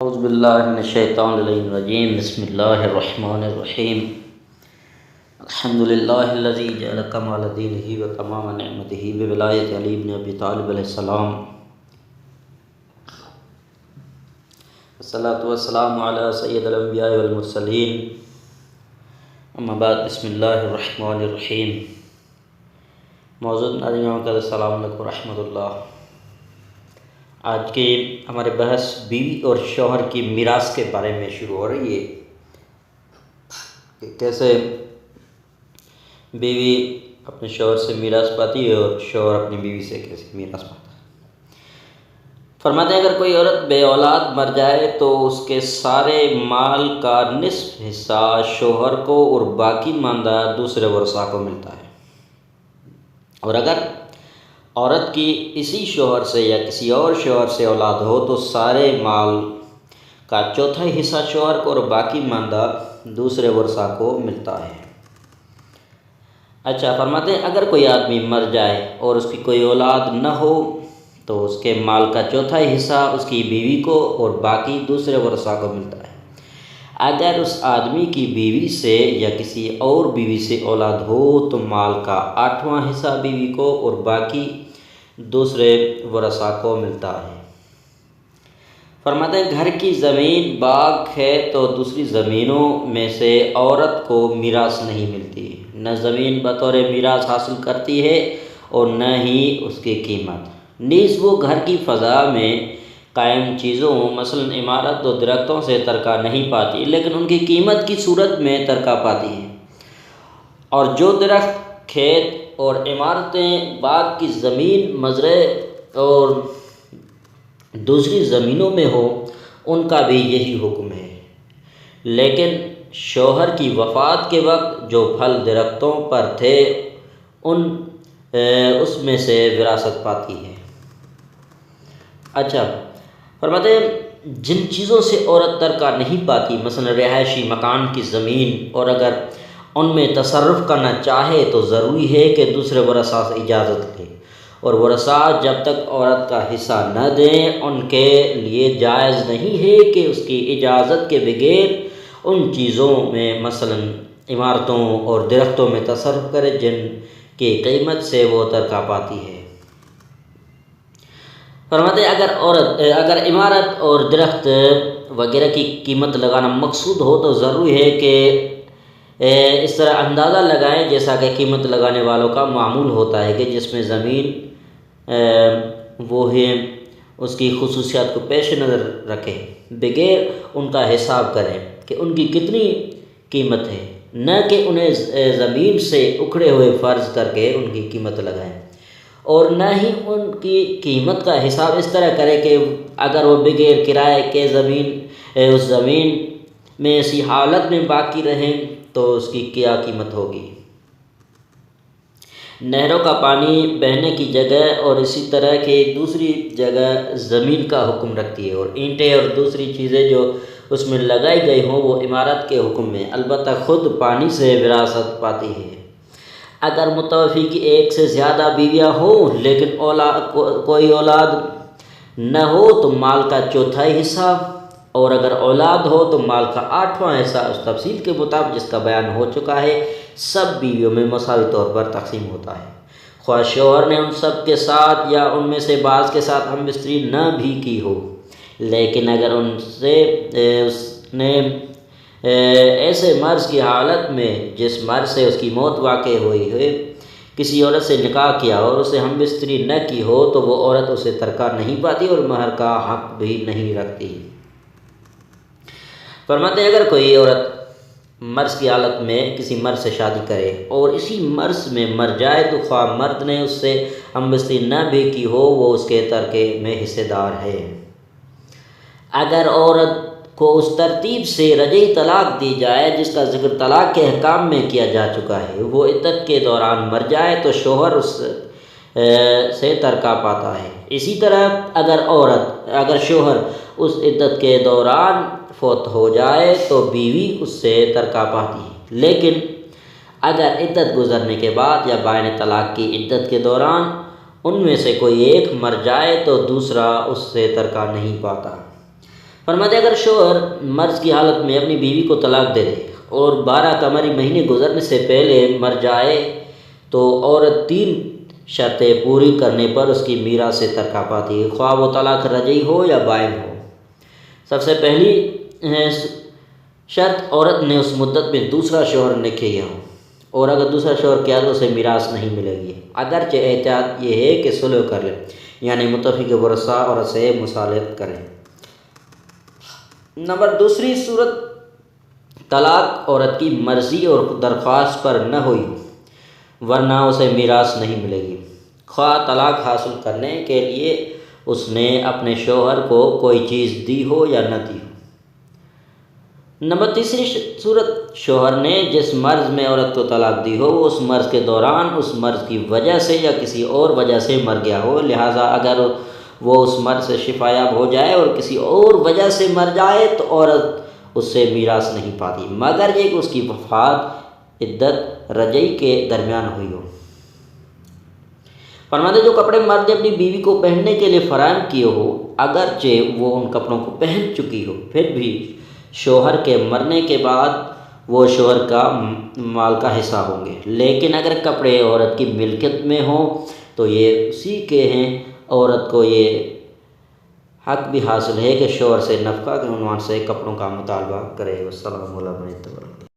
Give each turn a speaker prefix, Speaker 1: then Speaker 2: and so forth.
Speaker 1: اعوذ باللہ من الشیطان الرجیم بسم اللہ الرحمن الرحیم الحمد للہ الذی جعل کمال دینہ و تمام نعمتہ بولایت علی بن ابی طالب علیہ السلام والصلاة والسلام علی سید الانبیاء والمرسلین اما بعد بسم اللہ الرحمن الرحیم موجود ناظرین کا السلام علیکم ورحمۃ اللہ۔ آج کے ہمارے بحث بیوی اور شوہر کی میراث کے بارے میں شروع ہو رہی ہے کہ کیسے بیوی اپنے شوہر سے میراث پاتی ہے اور شوہر اپنی بیوی سے کیسے میراث پاتا ہے۔ فرماتے ہیں اگر کوئی عورت بے اولاد مر جائے تو اس کے سارے مال کا نصف حصہ شوہر کو اور باقی ماندہ دوسرے ورثاء کو ملتا ہے، اور اگر عورت کی اسی شوہر سے یا کسی اور شوہر سے اولاد ہو تو سارے مال کا چوتھائی حصہ شوہر کو اور باقی ماندہ دوسرے ورثاء کو ملتا ہے۔ اچھا، فرماتے ہیں اگر کوئی آدمی مر جائے اور اس کی کوئی اولاد نہ ہو تو اس کے مال کا چوتھائی حصہ اس کی بیوی کو اور باقی دوسرے ورثاء کو ملتا ہے۔ اگر اس آدمی کی بیوی سے یا کسی اور بیوی سے اولاد ہو تو مال کا 8واں حصہ بیوی کو اور باقی دوسرے ورثاء کو ملتا ہے۔ فرماتے ہیں گھر کی زمین باغ ہے تو دوسری زمینوں میں سے عورت کو میراث نہیں ملتی، نہ زمین بطور میراث حاصل کرتی ہے اور نہ ہی اس کی قیمت، نیز وہ گھر کی فضا میں قائم چیزوں مثلا عمارت و درختوں سے ترکہ نہیں پاتی، لیکن ان کی قیمت کی صورت میں ترکہ پاتی ہے، اور جو درخت کھیت اور عمارتیں باغ کی زمین مزرعے اور دوسری زمینوں میں ہو ان کا بھی یہی حکم ہے، لیکن شوہر کی وفات کے وقت جو پھل درختوں پر تھے اس میں سے وراثت پاتی ہے۔ اچھا، فرماتے ہیں جن چیزوں سے عورت ترکہ نہیں پاتی مثلا رہائشی مکان کی زمین، اور اگر ان میں تصرف کرنا چاہے تو ضروری ہے کہ دوسرے ورثاء سے اجازت لے، اور ورثاء جب تک عورت کا حصہ نہ دیں ان کے لیے جائز نہیں ہے کہ اس کی اجازت کے بغیر ان چیزوں میں مثلا عمارتوں اور درختوں میں تصرف کرے جن کی قیمت سے وہ ترکہ پاتی ہے۔ فرماتے ہیں اگر عمارت اور درخت وغیرہ کی قیمت لگانا مقصود ہو تو ضروری ہے کہ اس طرح اندازہ لگائیں جیسا کہ قیمت لگانے والوں کا معمول ہوتا ہے کہ جس میں زمین وہ ہے اس کی خصوصیات کو پیش نظر رکھیں، بغیر ان کا حساب کریں کہ ان کی کتنی قیمت ہے، نہ کہ انہیں زمین سے اکھڑے ہوئے فرض کر کے ان کی قیمت لگائیں، اور نہ ہی ان کی قیمت کا حساب اس طرح کرے کہ اگر وہ بغیر کرائے کے اس زمین میں اسی حالت میں باقی رہیں تو اس کی کیا قیمت ہوگی۔ نہروں کا پانی بہنے کی جگہ اور اسی طرح کی دوسری جگہ زمین کا حکم رکھتی ہے، اور اینٹیں اور دوسری چیزیں جو اس میں لگائی گئی ہوں وہ عمارت کے حکم میں، البتہ خود پانی سے وراثت پاتی ہے۔ اگر متوفی کی ایک سے زیادہ بیویاں ہوں لیکن کوئی اولاد نہ ہو تو مال کا چوتھائی حصہ، اور اگر اولاد ہو تو مال کا 8واں حصہ اس تفصیل کے مطابق جس کا بیان ہو چکا ہے سب بیویوں میں مساوی طور پر تقسیم ہوتا ہے، خواہ شوہر نے ان سب کے ساتھ یا ان میں سے بعض کے ساتھ ہم بستری نہ بھی کی ہو، لیکن اگر اس نے ایسے مرض کی حالت میں جس مرض سے اس کی موت واقع ہوئی ہے کسی عورت سے نکاح کیا اور اسے ہم بستری نہ کی ہو تو وہ عورت اسے ترکہ نہیں پاتی اور مہر کا حق بھی نہیں رکھتی۔ فرماتے ہیں اگر کوئی عورت مرض کی حالت میں کسی مرد سے شادی کرے اور اسی مرض میں مر جائے تو خواہ مرد نے اس سے ہم بستری نہ بھی کی ہو وہ اس کے ترکے میں حصے دار ہے۔ اگر عورت کو اس ترتیب سے رجعی طلاق دی جائے جس کا ذکر طلاق کے احکام میں کیا جا چکا ہے، وہ عدت کے دوران مر جائے تو شوہر اس سے ترکہ پاتا ہے۔ اسی طرح اگر شوہر اس عدت کے دوران فوت ہو جائے تو بیوی اس سے ترکہ پاتی ہے، لیکن اگر عدت گزرنے کے بعد یا بائن طلاق کی عدت کے دوران ان میں سے کوئی ایک مر جائے تو دوسرا اس سے ترکہ نہیں پاتا۔ فرماتے اگر شوہر مرض کی حالت میں اپنی بیوی کو طلاق دے دے اور 12 قمری مہینے گزرنے سے پہلے مر جائے تو عورت 3 شرطیں پوری کرنے پر اس کی میراث سے ترکہ پاتی ہے، خواہ وہ طلاق رجعی ہو یا بائن ہو۔ سب سے پہلی شرط، عورت نے اس مدت میں دوسرا شوہر نے کیا ہو، اور اگر دوسرا شوہر کیا تو اسے میراث نہیں ملے گی، اگرچہ احتیاط یہ ہے کہ صلح کر لے، یعنی متفق ورثاء عورت سے مصالحت کریں۔ نمبر دوسری صورت، طلاق عورت کی مرضی اور درخواست پر نہ ہوئی ورنہ اسے میراث نہیں ملے گی، خواہ طلاق حاصل کرنے کے لیے اس نے اپنے شوہر کو کوئی چیز دی ہو یا نہ دی ہو۔ نمبر تیسری صورت، شوہر نے جس مرض میں عورت کو طلاق دی ہو وہ اس مرض کے دوران اس مرض کی وجہ سے یا کسی اور وجہ سے مر گیا ہو، لہٰذا اگر وہ اس مرض سے شفا یاب ہو جائے اور کسی اور وجہ سے مر جائے تو عورت اس سے میراث نہیں پاتی، مگر یہ کہ اس کی وفات عدت رجعی کے درمیان ہوئی ہو۔ فرماتے جو کپڑے مرد نے اپنی بیوی کو پہننے کے لیے فراہم کیے ہو، اگرچہ وہ ان کپڑوں کو پہن چکی ہو، پھر بھی شوہر کے مرنے کے بعد وہ شوہر کا مال کا حصہ ہوں گے، لیکن اگر کپڑے عورت کی ملکیت میں ہوں تو یہ اسی کے ہیں۔ عورت کو یہ حق بھی حاصل ہے کہ شوہر سے نفقہ کے عنوان سے کپڑوں کا مطالبہ کرے۔ والسلام علیکم۔